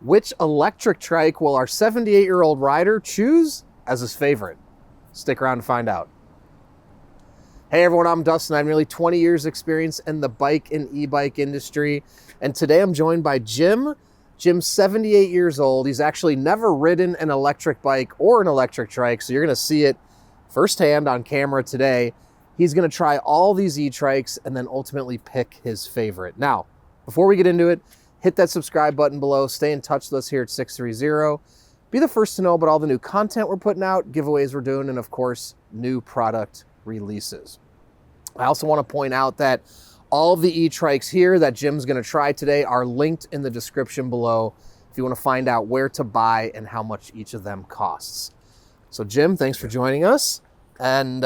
Which electric trike will our 78-year-old rider choose as his favorite? Stick around to find out. Hey everyone, I'm Dustin. I have nearly 20 years experience in the bike and e-bike industry. And today I'm joined by Jim. Jim's 78 years old. He's actually never ridden an electric bike or an electric trike, so you're gonna see it firsthand on camera today. He's gonna try all these e-trikes and then ultimately pick his favorite. Now, before we get into it, hit that subscribe button below. Stay in touch with us here at Sixthreezero. Be the first to know about all the new content we're putting out, giveaways we're doing, and of course, new product releases. I also want to point out that all of the e-trikes here that Jim's going to try today are linked in the description below if you want to find out where to buy and how much each of them costs. So Jim, thanks for joining us. And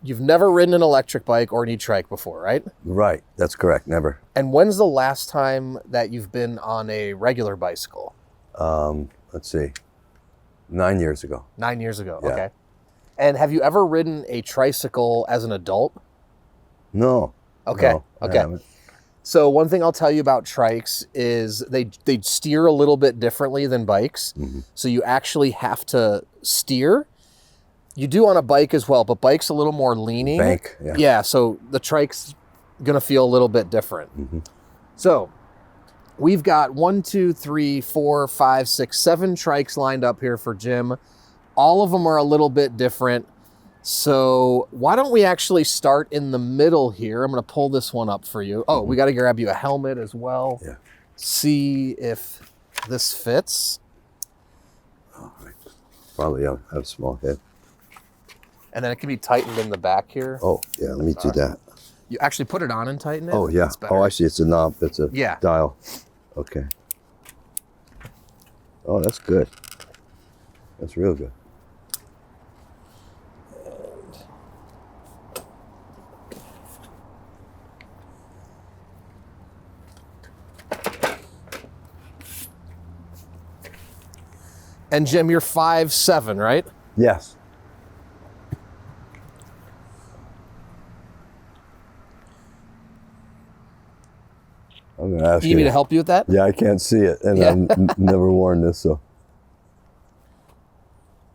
you've never ridden an electric bike or an e-trike before, right? Right, that's correct, never. And when's the last time that you've been on a regular bicycle? Let's see, 9 years ago. 9 years ago, Yeah. okay. And have you ever ridden a tricycle as an adult? No. Okay, No, I okay. haven't. So one thing I'll tell you about trikes is they steer a little bit differently than bikes. Mm-hmm. So you actually have to steer. You do on a bike as well, but bike's a little more leaning. Bank, yeah. Yeah, so the trike's gonna feel a little bit different. Mm-hmm. So we've got 1, 2, 3, 4, 5, 6, 7 trikes lined up here for Jim. All of them are a little bit different. So why don't we actually start in the middle here? I'm gonna pull this one up for you. Oh, we gotta grab you a helmet as well. Yeah. See if this fits. All right. Probably have a small head. And then it can be tightened in the back here. Oh, yeah, let me do that. You actually put it on and tighten it? Oh, yeah. That's better. Oh, I see, it's a knob, it's a Yeah. dial. Okay. Oh, that's good. That's real good. And Jim, you're 5'7", right? Yes. I'm gonna ask You need me to help you with that? Yeah, I can't see it, and Yeah. I've never worn this, so.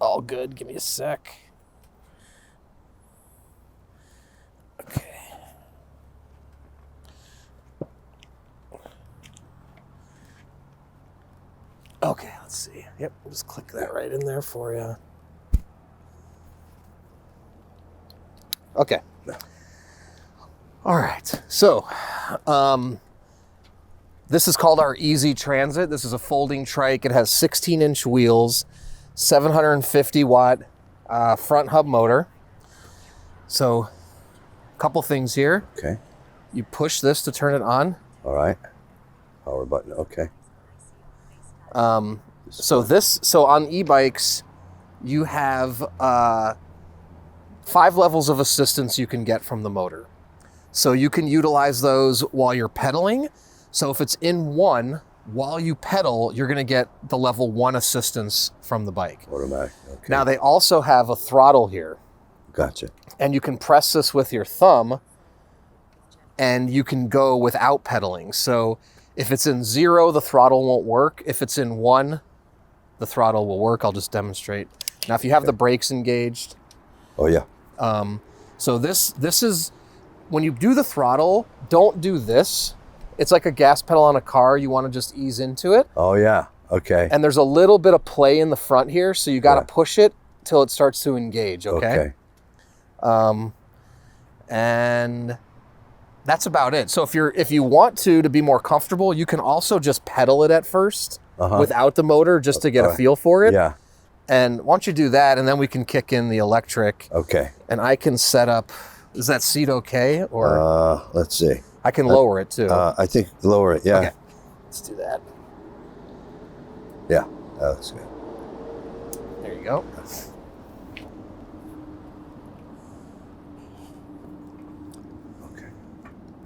All good. Give me a sec. Okay. Okay, let's see. Yep, we'll just click that right in there for you. Okay. All right. So, this is called our Easy Transit. This is a folding trike. It has 16-inch wheels, 750 watt front hub motor. So, a couple things here. Okay. You push this to turn it on. All right. Power button. Okay. So on e-bikes, you have 5 levels of assistance you can get from the motor. So you can utilize those while you're pedaling. So if it's in 1, while you pedal, you're going to get the level 1 assistance from the bike. Automatic. Okay. Now they also have a throttle here, Gotcha. and you can press this with your thumb and you can go without pedaling. So if it's in 0, the throttle won't work. If it's in 1, the throttle will work. I'll just demonstrate. Now, if you have the brakes engaged, Oh, yeah. so this is, when you do the throttle, don't do this. It's like a gas pedal on a car. You want to just ease into it. Oh, yeah. Okay. And there's a little bit of play in the front here, so you got to Yeah. push it till it starts to engage, okay? And that's about it. So if you want to be more comfortable, you can also just pedal it at first without the motor just to get a feel for it. Yeah. And once you do that, and then we can kick in the electric. Okay. And I can set up, is that seat okay? Or Let's see. I can lower it too. I think lower it. Yeah. Okay, let's do that. Yeah. That looks good. There you go. Okay.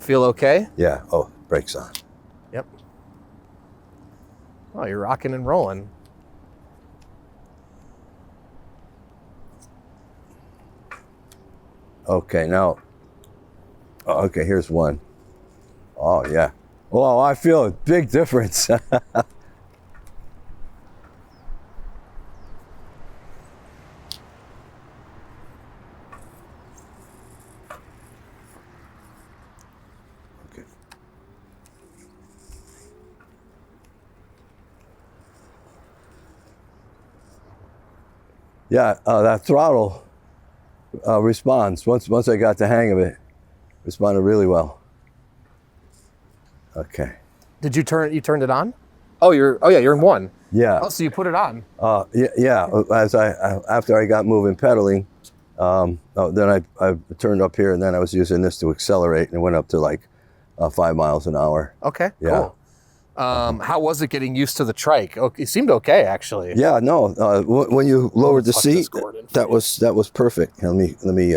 Feel okay? Yeah. Oh, brakes on. Yep. Oh, you're rocking and rolling. Okay, now, okay, here's one. Oh, yeah. Well, I feel a big difference. Yeah, that throttle responds. Once I got the hang of it, responded really well. Okay. Did you turned it on? Oh, you're in one. Yeah. Oh, so you put it on. Yeah. As after I got moving pedaling, then I turned up here, and then I was using this to accelerate, and it went up to like 5 miles an hour. Okay, Yeah. cool. How was it getting used to the trike? Oh, it seemed okay, actually. Yeah, no. When you lowered the seat, that was perfect. Let me.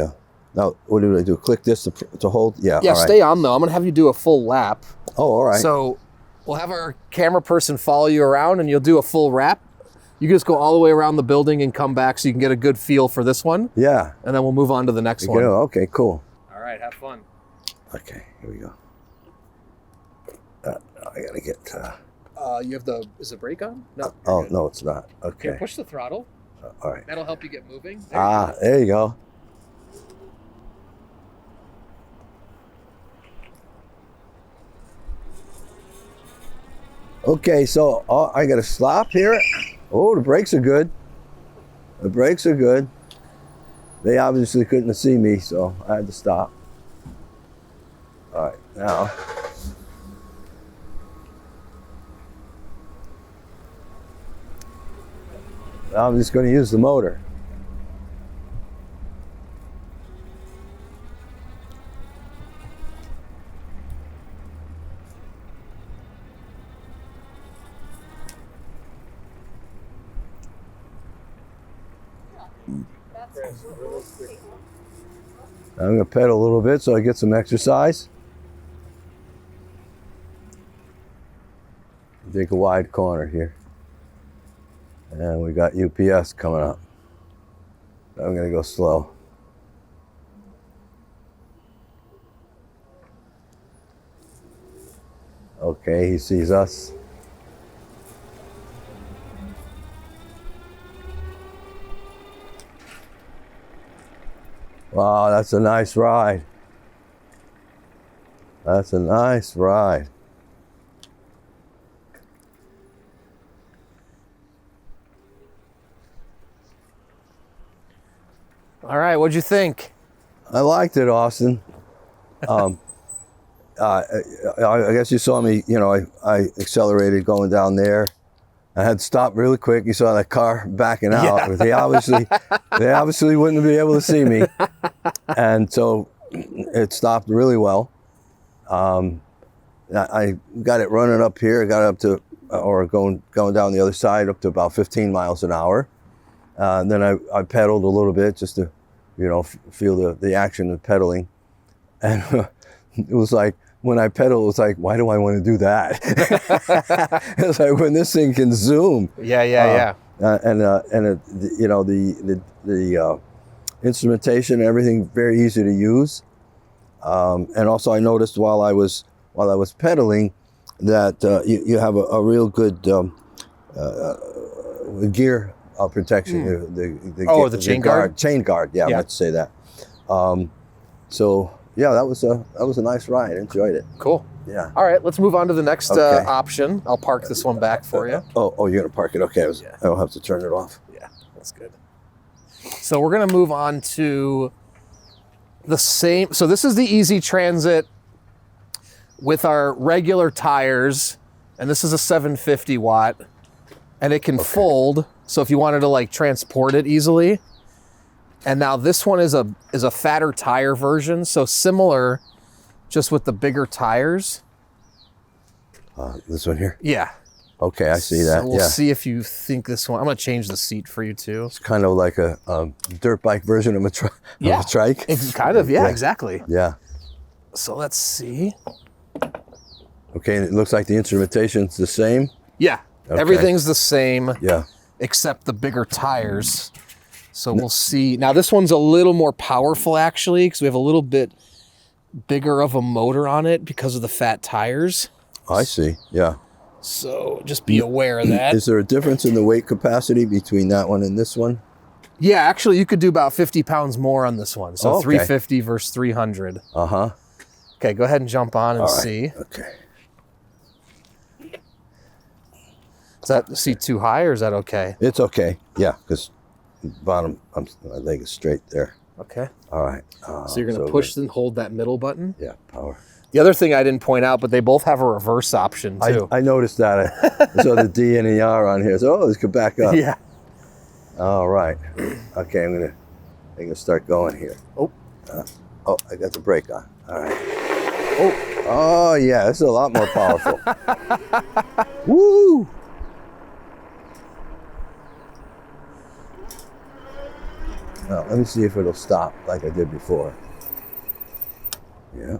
Now, what do I do? Click this to hold. Yeah. Yeah. All right. Stay on though. I'm gonna have you do a full lap. Oh, all right. So we'll have our camera person follow you around, and you'll do a full wrap. You can just go all the way around the building and come back, so you can get a good feel for this one. Yeah. And then we'll move on to the next one. Okay. Cool. All right. Have fun. Okay. Here we go. I gotta get. You have is the brake on? No. Oh no, it's not. Okay. Here, push the throttle. All right. That'll help you get moving. There you go. Okay, so I got to stop here. Oh, the brakes are good. The brakes are good. They obviously couldn't see me, so I had to stop. All right, now. Now I'm just going to use the motor. I'm going to pedal a little bit so I get some exercise. Take a wide corner here. And we got UPS coming up. I'm going to go slow. Okay, he sees us. Wow, that's a nice ride. That's a nice ride. All right, what'd you think? I liked it, Austin. I guess you saw me, I accelerated going down there. I had to stop really quick. You saw that car backing out. Yeah. They obviously wouldn't be able to see me. And so it stopped really well. I got it running up here. I got it up to, or going down the other side up to about 15 miles an hour. And then I pedaled a little bit just to, feel the action of pedaling. And it was like, when I pedal, it's like, why do I want to do that? It's like when this thing can zoom. Yeah. And the instrumentation and everything very easy to use. And also I noticed while I was pedaling that you have a real good gear protection. The chain guard. Chain guard. Yeah, I meant to say that. So. Yeah, that was a nice ride. Enjoyed it. Cool. Yeah. All right, let's move on to the next option. I'll park this one back for you. Oh, you're gonna park it? Okay, I don't have to turn it off. Yeah, that's good. So we're gonna move on to the same. So this is the Easy Transit with our regular tires, and this is a 750 watt, and it can fold. So if you wanted to like transport it easily. And now this one is a fatter tire version, so similar, just with the bigger tires. This one here? Yeah. Okay, I see that. So we'll see if you think this one. I'm gonna change the seat for you too. It's kind of like a dirt bike version of a trike. It's kind of, yeah, exactly. Yeah. So let's see. Okay, and it looks like the instrumentation's the same. Yeah, everything's the same. Yeah. Except the bigger tires. So we'll see. Now this one's a little more powerful actually, because we have a little bit bigger of a motor on it because of the fat tires. I see, yeah. So just be aware of that. Is there a difference in the weight capacity between that one and this one? Yeah, actually you could do about 50 pounds more on this one. So 350 versus 300. Uh-huh. Okay, go ahead and jump on and see. Okay. Is that seat too high or is that okay? It's okay, yeah, because bottom, my leg is straight there. Okay. All right. So you're going to push and hold that middle button. Yeah, power. The other thing I didn't point out, but they both have a reverse option too. I noticed that. I saw the D and the R on here. So, this could back up. Yeah. All right. Okay, I'm gonna start going here. Oh. I got the brake on. All right. Oh yeah, this is a lot more powerful. Woo! Now, let me see if it'll stop like I did before. Yeah.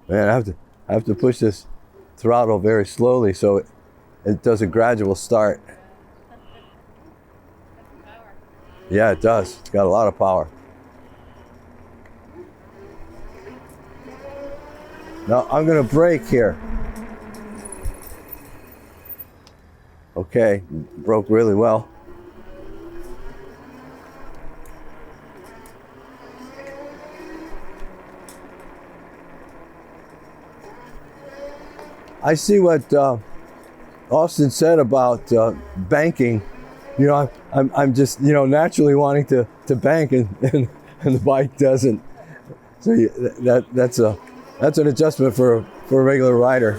Man, I have to push this throttle very slowly so it does a gradual start. Yeah, it does. It's got a lot of power. Now I'm gonna brake here. Okay, broke really well. I see what Austin said about banking. You know, I'm just, you know, naturally wanting to bank and the bike doesn't. So that's an adjustment for a regular rider.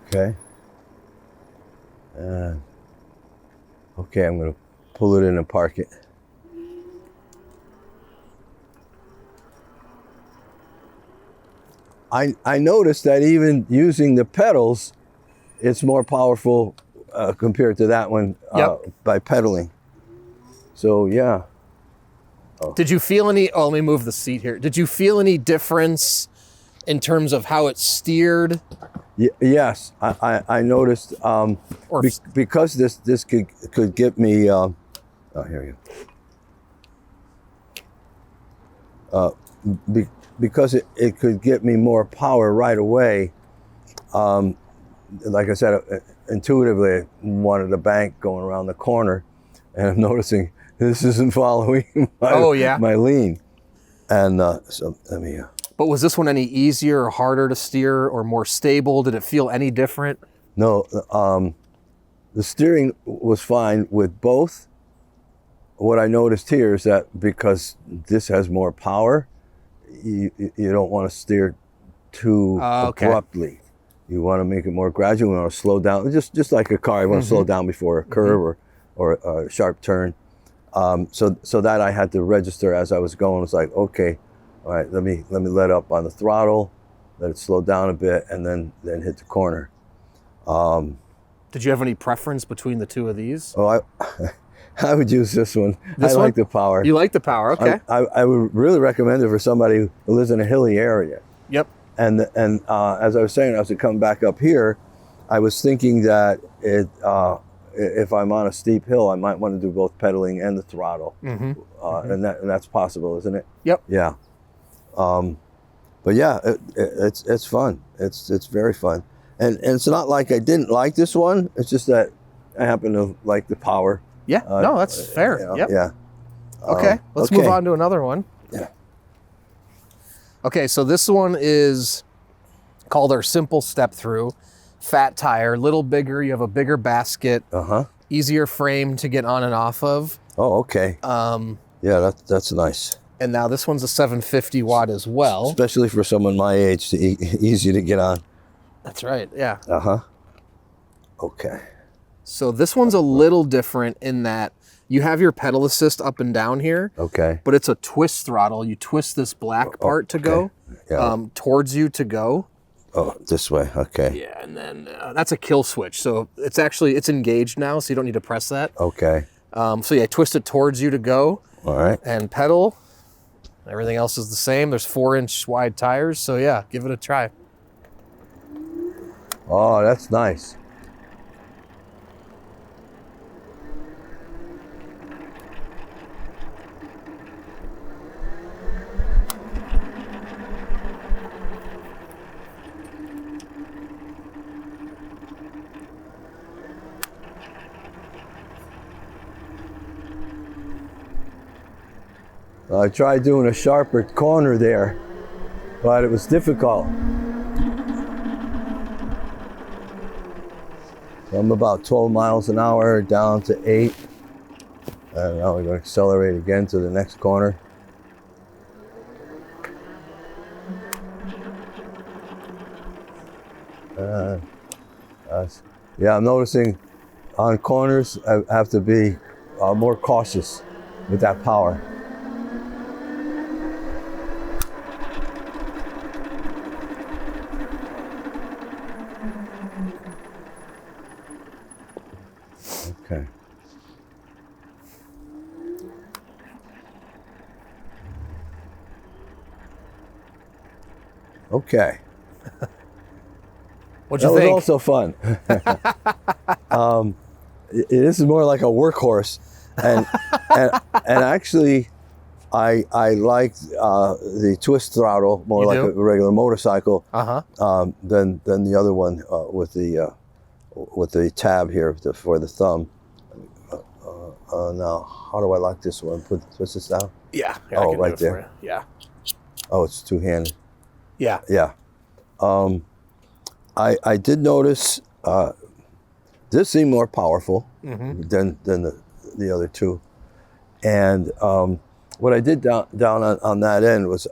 Okay. Okay, I'm going to pull it in and park it. I noticed that even using the pedals, it's more powerful compared to that one by pedaling. So, yeah. Oh. Did you feel any, let me move the seat here. Did you feel any difference in terms of how it steered? Yes, I noticed because this could get me. Oh, here you go. Because it could get me more power right away. Like I said, intuitively, I wanted a bank going around the corner, and I'm noticing this isn't following my lean. And so let me. But was this one any easier or harder to steer or more stable? Did it feel any different? No, the steering was fine with both. What I noticed here is that because this has more power, you don't want to steer too abruptly. You want to make it more gradual. You want to slow down, just like a car. You want to slow down before a curve or a sharp turn. So that I had to register as I was going. It's like, okay. All right, let me let up on the throttle, let it slow down a bit, and then hit the corner. Did you have any preference between the two of these? Oh, I would use this one. I like the power. You like the power, okay. I would really recommend it for somebody who lives in a hilly area. Yep. And as I was saying, as I come back up here, I was thinking that if I'm on a steep hill, I might want to do both pedaling and the throttle. And that's possible, isn't it? Yep. Yeah. But yeah, it's fun. It's very fun, and it's not like I didn't like this one. It's just that I happen to like the power. Yeah, no, that's fair. You know, yep. Yeah. Okay, let's move on to another one. Yeah. Okay, so this one is called our simple step through. Fat tire, little bigger. You have a bigger basket. Easier frame to get on and off of. Oh, okay. Yeah, that's nice. And now this one's a 750 watt as well. Especially for someone my age, easy to get on. That's right, yeah. Okay. So this one's a little different in that you have your pedal assist up and down here. Okay. But it's a twist throttle. You twist this black part to go towards you to go. Oh, this way, okay. Yeah, and then that's a kill switch. So it's engaged now, so you don't need to press that. Okay. So yeah, twist it towards you to go. All right. And pedal. Everything else is the same. There's 4-inch wide tires. So yeah, give it a try. Oh, that's nice. I tried doing a sharper corner there, but it was difficult. I'm about 12 miles an hour down to 8. And now we're going to accelerate again to the next corner. Yeah, I'm noticing on corners I have to be more cautious with that power. Okay. Okay. What'd you That think? was also fun. This is more like a workhorse, and actually, I like the twist throttle more You like do? a regular motorcycle Uh-huh. than the other one with the tab here for the thumb. Now, how do I like this one? Twist this down. Yeah. Oh, I can right do it there. for you. Yeah. Oh, it's two-handed. Yeah. Yeah. I did notice this seemed more powerful than the other two, and what I did down on that end was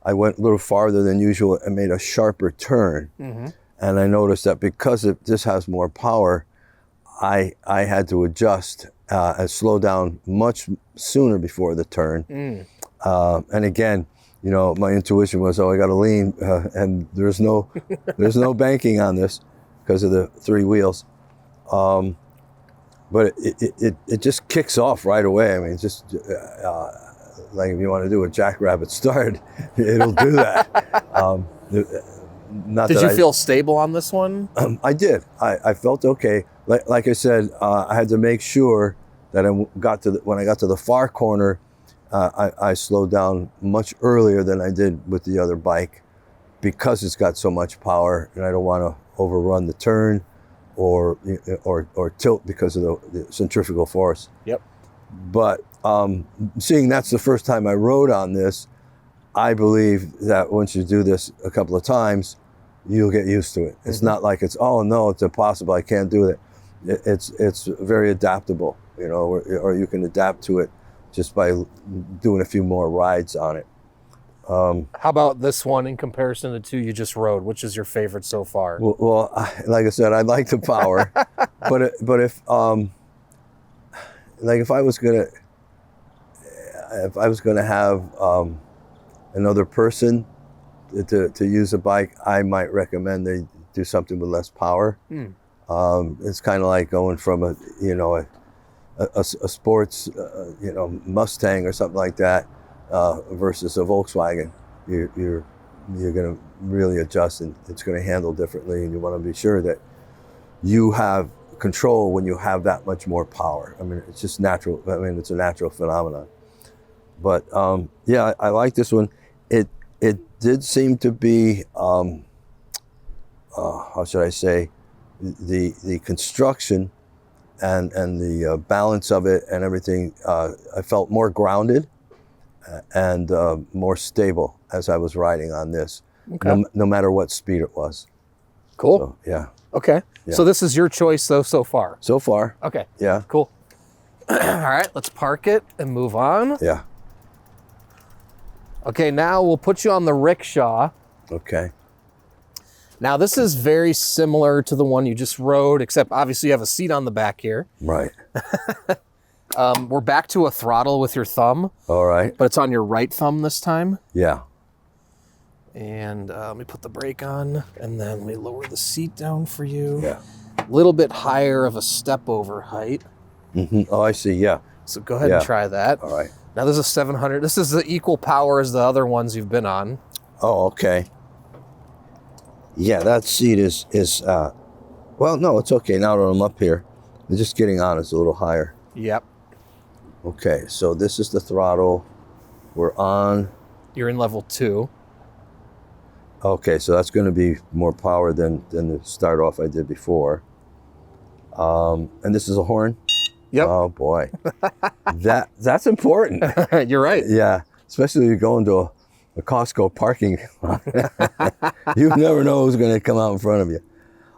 I went a little farther than usual and made a sharper turn, and I noticed that because this has more power, I had to adjust and slow down much sooner before the turn, and again. You know, my intuition was, oh, I got to lean, and there's no banking on this because of the 3 wheels. But it just kicks off right away. I mean, just like if you want to do a jackrabbit start, it'll do that. Did you feel stable on this one? I did. I felt okay. Like I said, I had to make sure that when I got to the far corner. I slowed down much earlier than I did with the other bike because it's got so much power, and I don't want to overrun the turn or tilt because of the centrifugal force. Yep. But seeing that's the first time I rode on this, I believe that once you do this a couple of times, you'll get used to it. It's not like it's, oh no, it's impossible, I can't do it. It's very adaptable, you know, or you can adapt to it just by doing a few more rides on it. How about this one in comparison to the 2 you just rode? Which is your favorite so far? Well, like I said, I like the power, but if I was gonna have another person to use a bike, I might recommend they do something with less power. It's kind of like going from a sports, Mustang or something like that versus a Volkswagen. You're going to really adjust, and it's going to handle differently. And you want to be sure that you have control when you have that much more power. I mean, it's just natural. I mean, it's a natural phenomenon. But yeah, I like this one. It did seem to be how should I say, the construction. And the balance of it and everything, I felt more grounded and more stable as I was riding on this, no matter what speed it was. Cool. So, yeah. Okay. Yeah. So this is your choice, though, so far? So far. Okay. Yeah. Cool. All right, let's park it and move on. Yeah. Okay, now we'll put you on the Rickshaw. Okay. Now, this is very similar to the one you just rode, except obviously you have a seat on the back here. Right. We're back to a throttle with your thumb. All right. But it's on your right thumb this time. Yeah. And let me put the brake on, and then let me lower the seat down for you. Yeah. A little bit higher of a step over height. Oh, I see. Yeah. So go ahead and try that. All right. Now, there's a 700. This is the equal power as the other ones you've been on. Oh, okay. Yeah, that seat is well, no, it's okay. Now that I'm up here, just getting on is a little higher. Yep. Okay, so this is the throttle. We're on. You're in level 2. Okay, so that's going to be more power than the start off I did before. And this is a horn? Yep. Oh boy. That's important. You're right. Yeah. especially if you go into a Costco parking lot. You never know who's going to come out in front of you.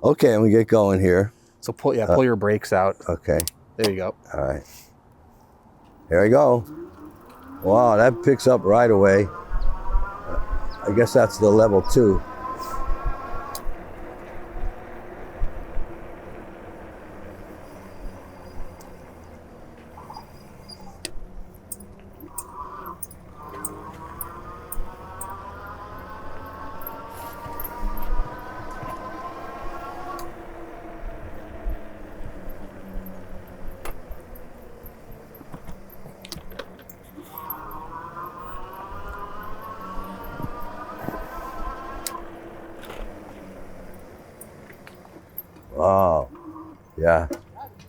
Okay, I'm going to get going here. So pull your brakes out. Okay. There you go. All right. Here I go. Wow, that picks up right away. I guess that's the level 2. Wow. Yeah.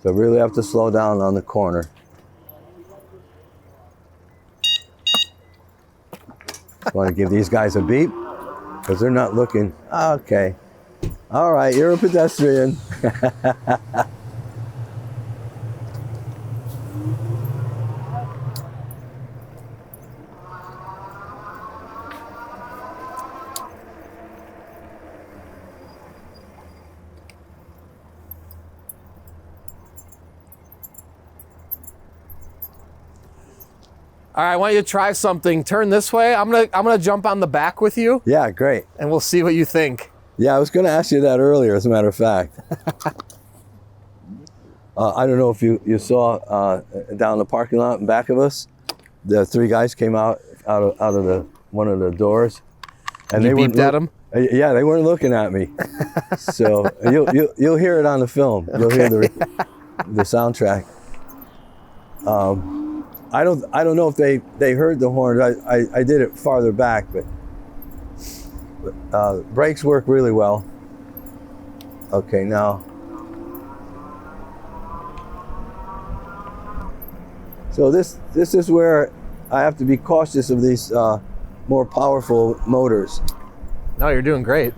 So really have to slow down on the corner. Just want to give these guys a beep because they're not looking. Okay. All right, you're a pedestrian. All right, I want you to try something. Turn this way. I'm gonna jump on the back with you. Yeah, great. And we'll see what you think. Yeah, I was going to ask you that earlier, as a matter of fact. I don't know if you saw down the parking lot in back of us, the 3 guys came out of one of the doors, and you they beeped at them. Yeah, they weren't looking at me. So you'll hear it on the film. You'll hear the soundtrack. I don't know if they heard the horn. I did it farther back, but brakes work really well. Okay, now. So this is where I have to be cautious of these more powerful motors. No, you're doing great.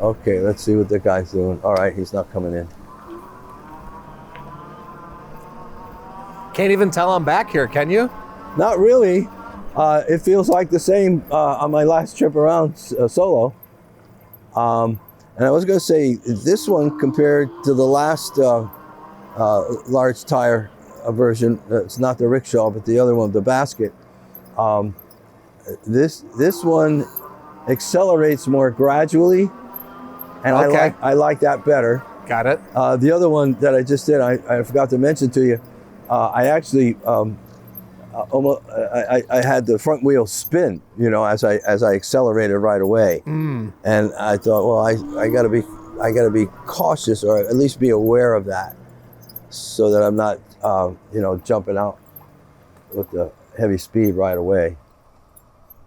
Okay, let's see what the guy's doing. All right, he's not coming in. Can't even tell I'm back here, can you? Not really. It feels like the same on my last trip around solo. And I was going to say, this one compared to the last large tire version, it's not the Rickshaw, but the other one, the basket. This one accelerates more gradually, and okay. I like that better. Got it. The other one that I just did, I forgot to mention to you, I actually I had the front wheel spin, you know, as I accelerated right away, and I thought, well, I gotta be cautious, or at least be aware of that, so that I'm not you know, jumping out with the heavy speed right away.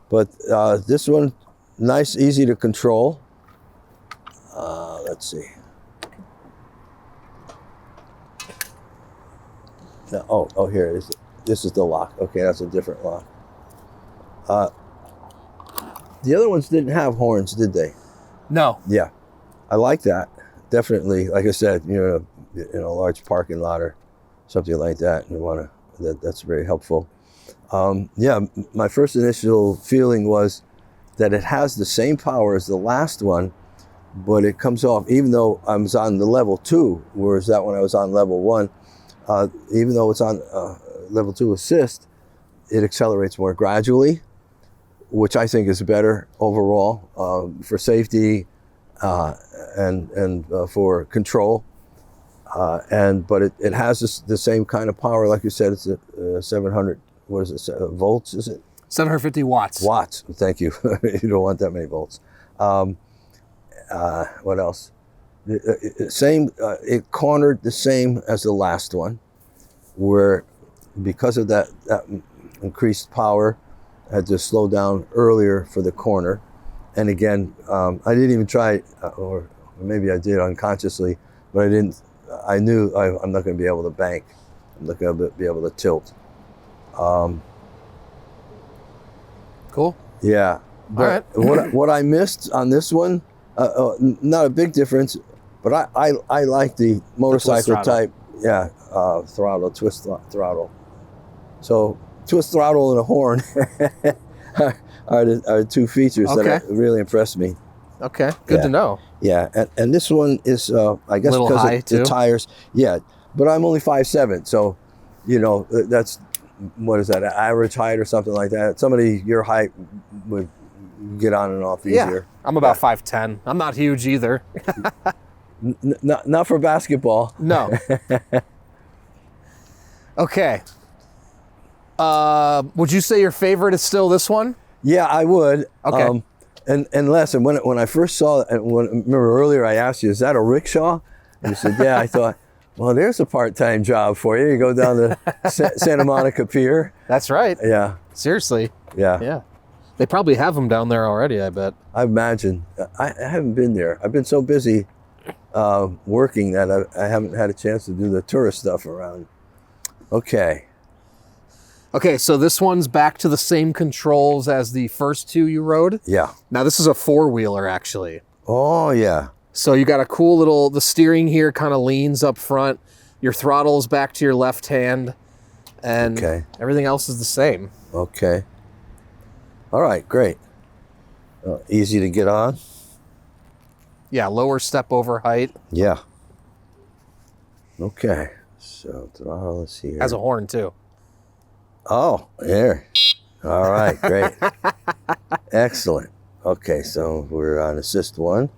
But this one, nice, easy to control. Let's see. Now, oh, here it is. This is the lock. Okay, that's a different lock. The other ones didn't have horns, did they? No. Yeah, I like that. Definitely, like I said, you know, in a large parking lot or something like that, you want to. That's very helpful. Yeah, my first initial feeling was that it has the same power as the last one, but it comes off, even though I was on the level 2, whereas that one I was on level 1. Even though it's on level 2 assist, it accelerates more gradually, which I think is better overall for safety and for control. But it has the same kind of power, like you said. It's a 700. What is it? Volts? Is it? 750 watts. Watts. Thank you. You don't want that many volts. What else? Same. It cornered the same as the last one, where because of that increased power, I had to slow down earlier for the corner. And again, I didn't even try, or maybe I did unconsciously, but I didn't. I knew I'm not going to be able to bank. I'm not going to be able to tilt. Cool. Yeah. But all right. what I missed on this one, not a big difference, But I like the motorcycle throttle. type, yeah, throttle, throttle. So twist throttle and a horn are the two features that Okay. really impressed me. Okay, good to know. Yeah, and this one is, I guess, Little because high, of the too? tires. Yeah, but I'm only 5'7", so, you know, that's, what is that, an average height or something like that? Somebody your height would get on and off Yeah, easier. I'm about 5'10". I'm not huge either. Not for basketball. No. Okay. Would you say your favorite is still this one? Yeah, I would. Okay. And Les, and when I first saw it, remember earlier I asked you, is that a rickshaw? And you said, yeah. I thought, well, there's a part-time job for you. You go down to Santa Monica Pier. That's right. Yeah. Seriously. Yeah. Yeah. They probably have them down there already, I bet. I imagine. I haven't been there. I've been so busy working that I haven't had a chance to do the tourist stuff around. Okay. Okay, so this one's back to the same controls as the first two you rode. Yeah. Now this is a four-wheeler, actually. Oh, yeah. So you got a cool little, the steering here kind of leans up front. Your throttle is back to your left hand. And Okay. everything else is the same. Okay. All right, great. Easy to get on. Yeah, lower step over height. Yeah. Okay. So throttle, let's see here. Has a horn, too. Oh, there. All right, great. Excellent. Okay, so we're on assist 1.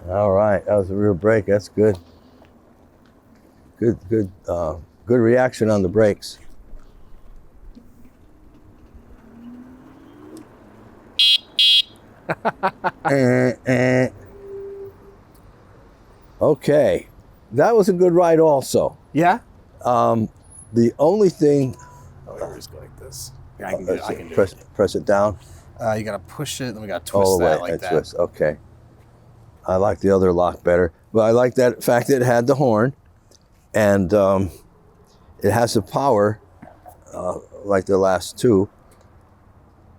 All right, that was a real brake. That's good. Good reaction on the brakes. Okay, that was a good ride also. Yeah? The only thing, Oh, just go like this. Yeah, I let's see, can do press it down. it. You got to push it, then we got to twist All the way, that like and that. twist. Okay. I like the other lock better, but I like that fact that it had the horn, and it has the power like the last two.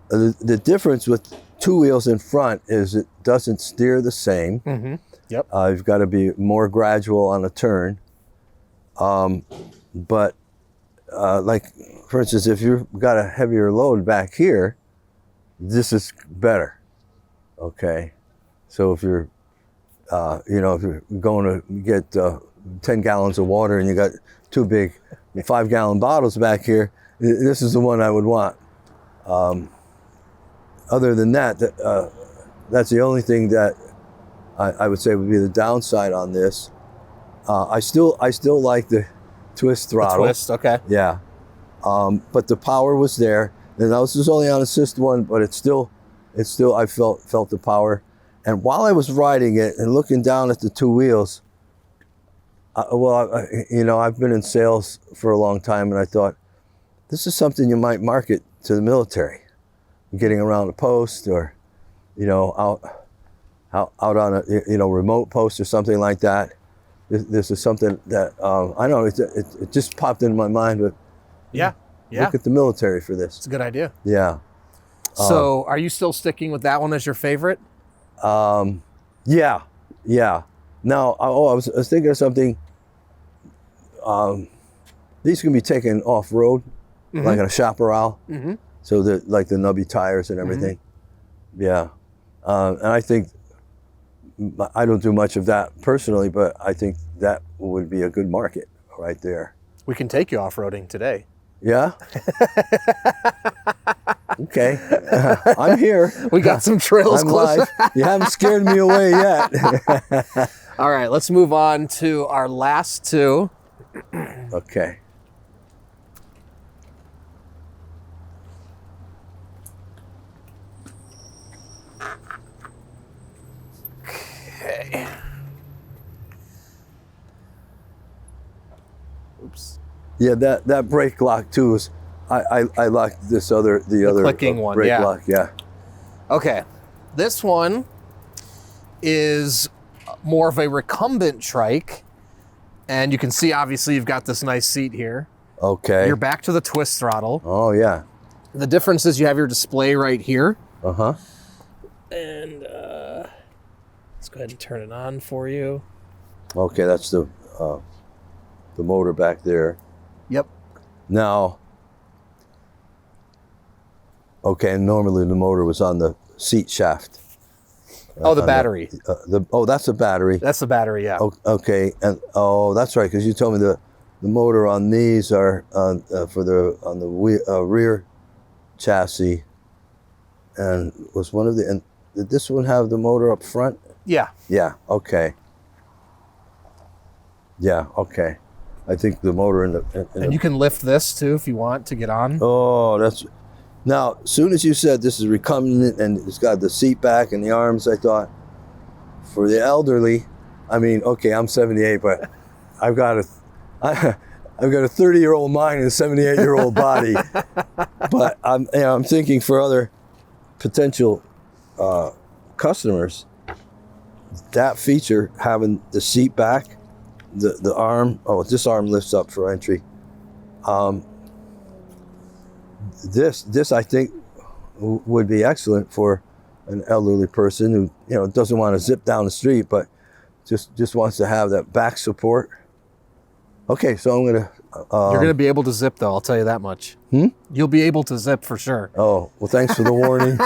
The difference with two wheels in front is it doesn't steer the same. Mm-hmm. Yep. You've got to be more gradual on a turn. But like, for instance, if you've got a heavier load back here, this is better. Okay. So if you're, if you're going to get 10 gallons of water and you got two big 5-gallon bottles back here, this is the one I would want. Other than that, that's the only thing that I would say would be the downside on this. I still like the twist throttle. The twist, okay. Yeah. But the power was there. And this was only on assist 1, but it's still I felt the power. And while I was riding it and looking down at the two wheels, I've been in sales for a long time, and I thought, this is something you might market to the military. Getting around a post, or, out on a, remote post or something like that. This is something that, I know it just popped into my mind, but Yeah. look at the military for this. It's a good idea. Yeah. So are you still sticking with that one as your favorite? Yeah. Now, I was thinking of something. These can be taken off-road, like on a chaparral. Mm-hmm. So like the nubby tires and everything. Yeah. And I think I don't do much of that personally, but I think that would be a good market right there. We can take you off-roading today. Yeah? Okay. I'm here. We got some trails I'm close. live. You haven't scared me away yet. All right, let's move on to our last two. Okay. Okay. Oops. Yeah, that brake lock too is, I like this other, the other clicking one, brake yeah. lock, yeah. Okay, this one is more of a recumbent trike, and you can see obviously you've got this nice seat here. Okay. You're back to the twist throttle. Oh yeah. The difference is you have your display right here. Uh-huh. And let's go ahead and turn it on for you. Okay, that's the motor back there. Yep. Now, okay, normally the motor was on the seat shaft. Oh, the battery. That's the battery. That's the battery, yeah. Okay, and that's right, because you told me the motor on these are on the rear chassis, and was one of the, and did this one have the motor up front? Yeah. Yeah. Okay. Yeah. Okay. I think the motor in the And you can lift this too if you want to get on. Oh, that's now. As soon as you said this is recumbent and it's got the seat back and the arms, I thought for the elderly. I mean, okay, I'm 78, but I've got a 30-year-old mind and a 78-year-old body. But I'm thinking for other potential customers, that feature, having the seat back, the arm, this arm lifts up for entry. This I think would be excellent for an elderly person who doesn't want to zip down the street, but just wants to have that back support. Okay, so I'm gonna. You're gonna be able to zip though. I'll tell you that much. You'll be able to zip for sure. Oh well, thanks for the warning.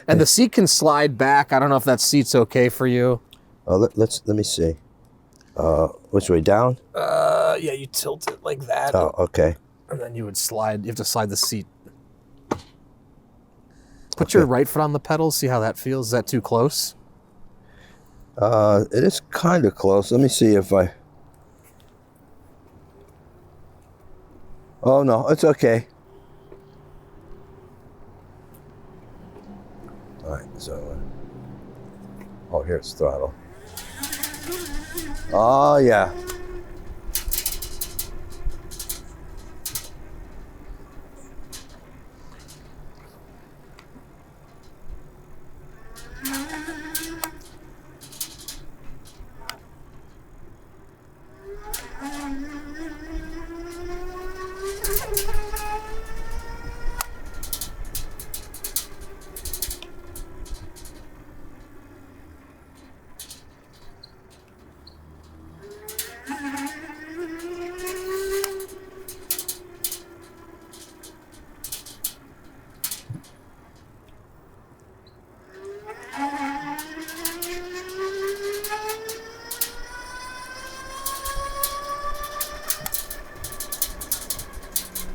And the seat can slide back. I don't know if that seat's okay for you. Let me see. Which way, down? Yeah, you tilt it like that. Oh, okay. And then you would slide. You have to slide the seat. Put your right foot on the pedal. See how that feels. Is that too close? It is kind of close. Let me see if I. Oh no, it's okay. All right, so. Oh, here's throttle. Oh yeah.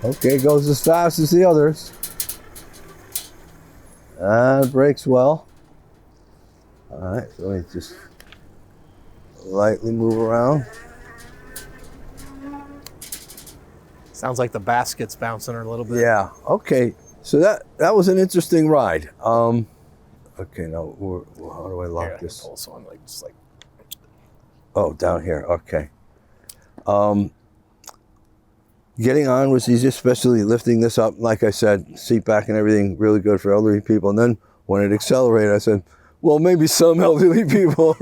Okay, goes as fast as the others. And brakes well. All right, so let me just lightly move around. Sounds like the basket's bouncing a little bit. Yeah, okay. So that was an interesting ride. Okay, now how do I lock Here, this? pull this one just like. Oh, down here, okay. Getting on was easy, especially lifting this up. Like I said, seat back and everything, really good for elderly people. And then when it accelerated, I said, well, maybe some elderly people.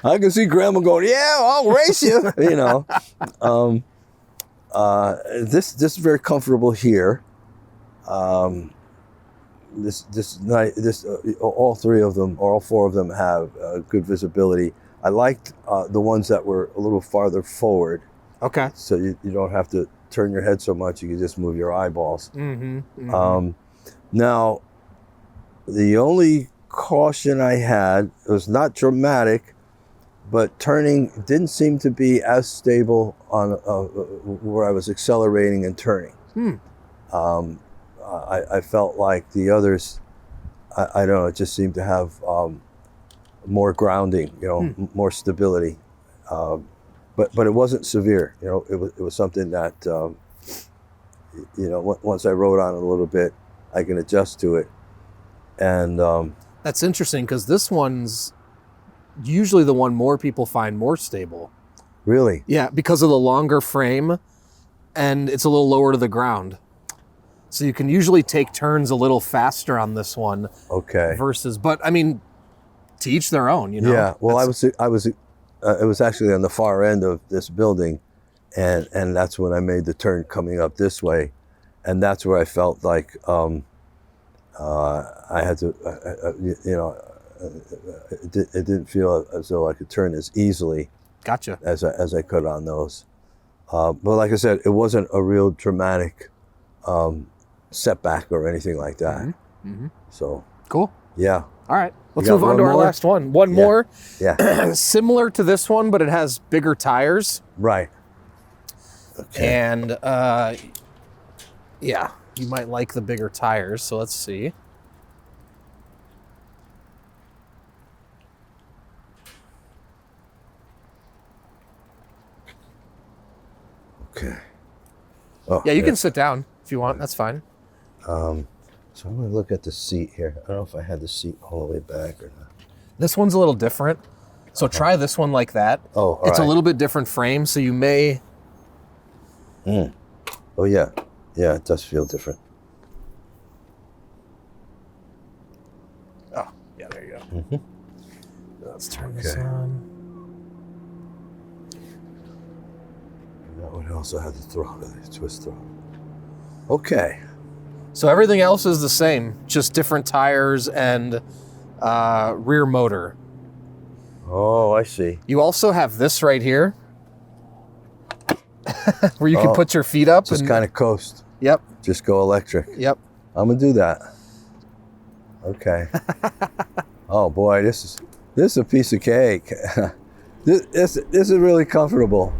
I can see grandma going, yeah, I'll race you, This is very comfortable here. All three of them, or all four of them, have good visibility. I liked the ones that were a little farther forward. Okay. So you don't have to turn your head so much. You can just move your eyeballs. Mm-hmm. Now, the only caution I had, it was not dramatic, but turning didn't seem to be as stable on where I was accelerating and turning. I felt like the others, I don't know, it just seemed to have more grounding, more stability. But it wasn't severe, it was something that, once I rode on it a little bit, I can adjust to it. And that's interesting because this one's usually the one more people find more stable. Really? Yeah, because of the longer frame and it's a little lower to the ground. So you can usually take turns a little faster on this one. Okay. Versus, but I mean, to each their own, Yeah. Well, it was actually on the far end of this building, and that's when I made the turn coming up this way, and that's where I felt like I had to, it didn't feel as though I could turn as easily. Gotcha. As I could on those. But like I said, it wasn't a real dramatic setback or anything like that. So cool. Yeah. All right, let's move on to our last one. One more. Yeah. Similar to this one, but it has bigger tires. Right. Okay. And yeah, you might like the bigger tires. So let's see. Okay. Oh, yeah, you can sit down if you want. That's fine. So I'm going to look at the seat here. I don't know if I had the seat all the way back or not. This one's a little different. So try this one like that. Oh, all it's right. a little bit different frame, so you may... Oh, yeah. Yeah, it does feel different. Oh, yeah, there you go. Let's turn this on. That one also had the throttle, the twist throttle. Okay. So everything else is the same, just different tires and rear motor. Oh, I see. You also have this right here, where you can put your feet up. Just kind of coast. Yep. Just go electric. Yep. I'm gonna do that. Okay. Oh boy, this is a piece of cake. This is really comfortable.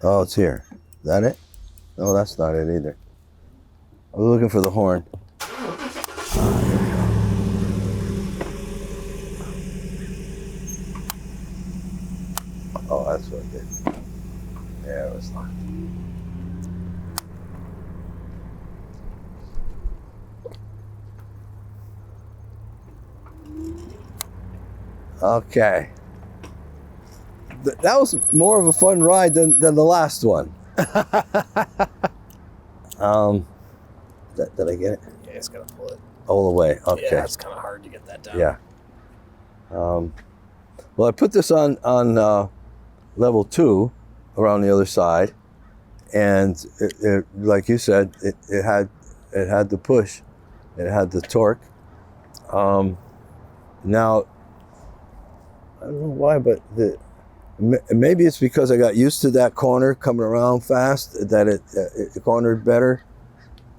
Oh, it's here. Is that it? No, that's not it either. I was looking for the horn. Oh, that's what it did. Yeah, it was locked. Okay. That was more of a fun ride than the last one. Did I get it? Yeah, it's gonna pull it all the way. Okay. Yeah, it's kind of hard to get that down. Yeah. Well, I put this on level 2 around the other side, and it like you said, it had the push, it had the torque. Now I don't know why, but maybe it's because I got used to that corner coming around fast that it cornered better.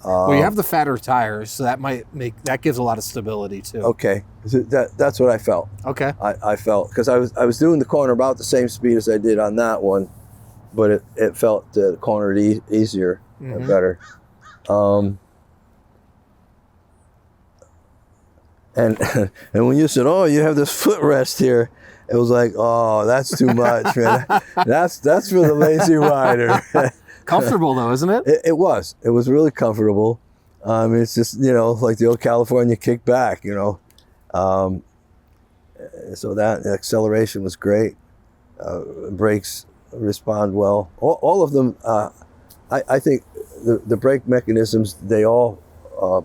Well, you have the fatter tires, so that gives a lot of stability too. Okay, that's what I felt. Okay. I felt because I was doing the corner about the same speed as I did on that one, but it felt cornered easier and better. And and when you said, "Oh, you have this footrest here," it was like, "Oh, that's too much, man. That's for the lazy rider." Comfortable though, isn't it? It was. It was really comfortable. It's just, like the old California kickback, So that acceleration was great. Brakes respond well. All of them. I think the brake mechanisms, they all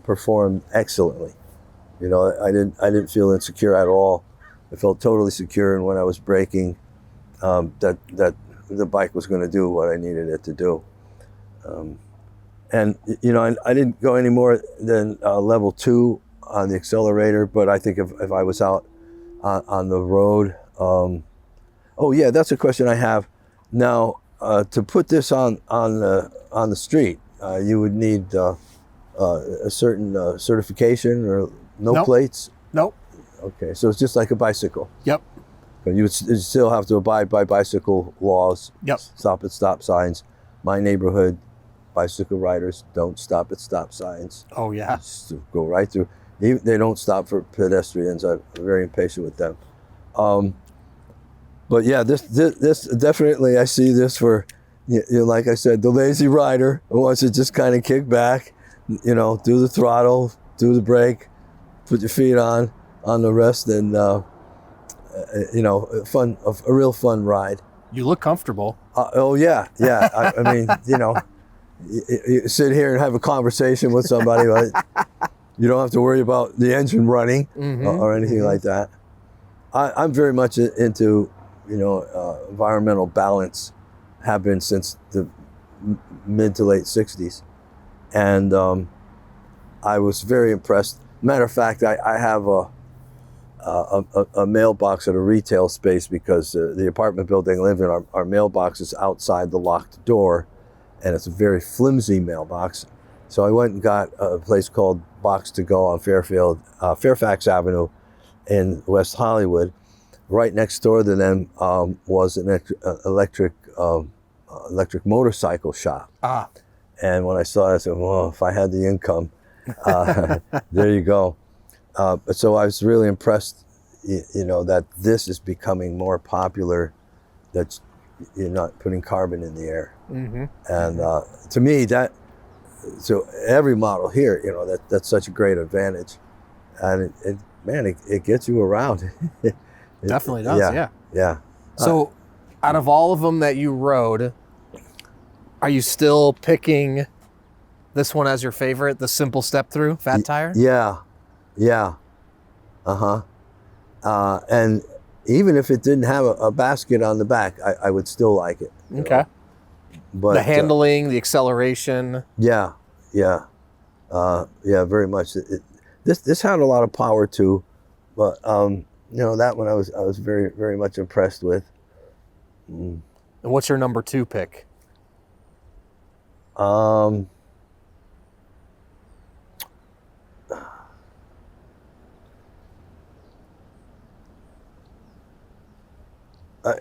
performed excellently. I didn't feel insecure at all. I felt totally secure in when I was braking, that the bike was going to do what I needed it to do. And I didn't go any more than level 2 on the accelerator, but I think if I was out on the road, oh yeah, that's a question I have now. To put this on the street, you would need a certain certification or no plates. Nope. Okay, so it's just like a bicycle. Yep. You would still have to abide by bicycle laws. Yep. Stop at stop signs. My neighborhood, bicycle riders don't stop at stop signs. Oh yeah. Just go right through. They don't stop for pedestrians. I'm very impatient with them. But yeah, this definitely, I see this for, like I said, the lazy rider who wants to just kind of kick back, do the throttle, do the brake, put your feet on the rest, and a real fun ride. You look comfortable. Oh yeah. I mean, you sit here and have a conversation with somebody. Right? You don't have to worry about the engine running or anything like that. I'm very much into, environmental balance. Have been since the mid to late 60s. And I was very impressed. Matter of fact, I have a mailbox at a retail space because the apartment building I live in, our mailbox is outside the locked door, and it's a very flimsy mailbox. So I went and got a place called Box to Go on Fairfax Avenue in West Hollywood. Right next door to them was an electric motorcycle shop. And when I saw it, I said, well, if I had the income, there you go. So I was really impressed, that this is becoming more popular, that you're not putting carbon in the air. And to me, so every model here, that's such a great advantage. And it gets you around. It definitely does, yeah. So out of all of them that you rode, are you still picking this one as your favorite, the simple step through fat tire? Yeah. And even if it didn't have a basket on the back, I would still like it. Okay. But the handling, the acceleration. Yeah, very much. This had a lot of power too, but that one I was very, very much impressed with. And what's your number 2 pick?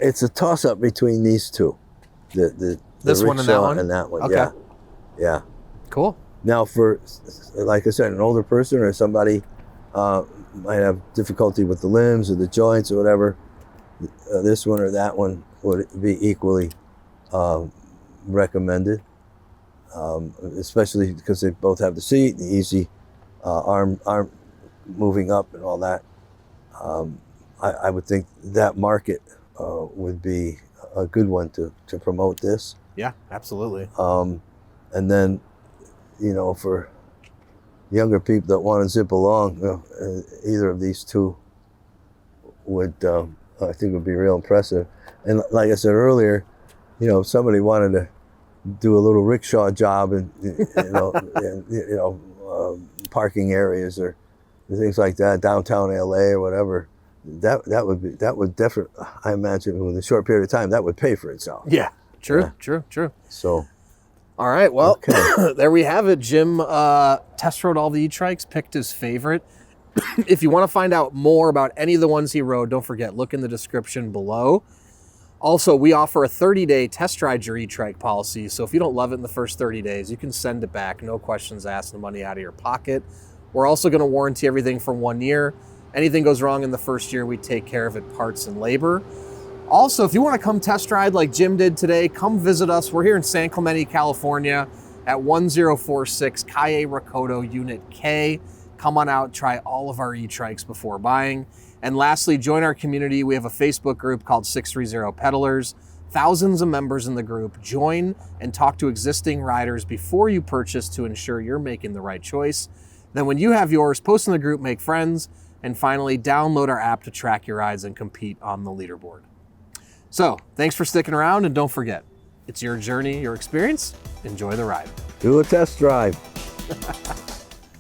It's a toss-up between these two, the this one and that one. Okay. Yeah. Cool. Now, for, like I said, an older person or somebody might have difficulty with the limbs or the joints or whatever, this one or that one would be equally recommended, especially because they both have the seat, the easy arm moving up and all that. I would think that market would be a good one to promote this. Yeah, absolutely. And then, for younger people that want to zip along, either of these two would, I think, would be real impressive. And like I said earlier, if somebody wanted to do a little rickshaw job and parking areas or things like that, downtown LA or whatever, that would definitely, I imagine, with a short period of time, that would pay for itself. Yeah, true. So, all right, well, okay. There we have it. Jim test rode all the e-trikes, picked his favorite. If you want to find out more about any of the ones he rode, don't forget, look in the description below. Also, we offer a 30-day test ride your e-trike policy, so if you don't love it in the first 30 days, you can send it back, no questions asked, no money out of your pocket. We're also going to warranty everything for 1 year. Anything goes wrong in the first year, we take care of it, parts and labor. Also, if you want to come test ride like Jim did today, come visit us. We're here in San Clemente, California at 1046 Calle Recodo Unit K. Come on out, try all of our e-trikes before buying. And lastly, join our community. We have a Facebook group called 630 Peddlers. Thousands of members in the group. Join and talk to existing riders before you purchase to ensure you're making the right choice. Then when you have yours, post in the group, make friends, and finally download our app to track your rides and compete on the leaderboard. So thanks for sticking around, and don't forget, it's your journey, your experience. Enjoy the ride. Do a test drive.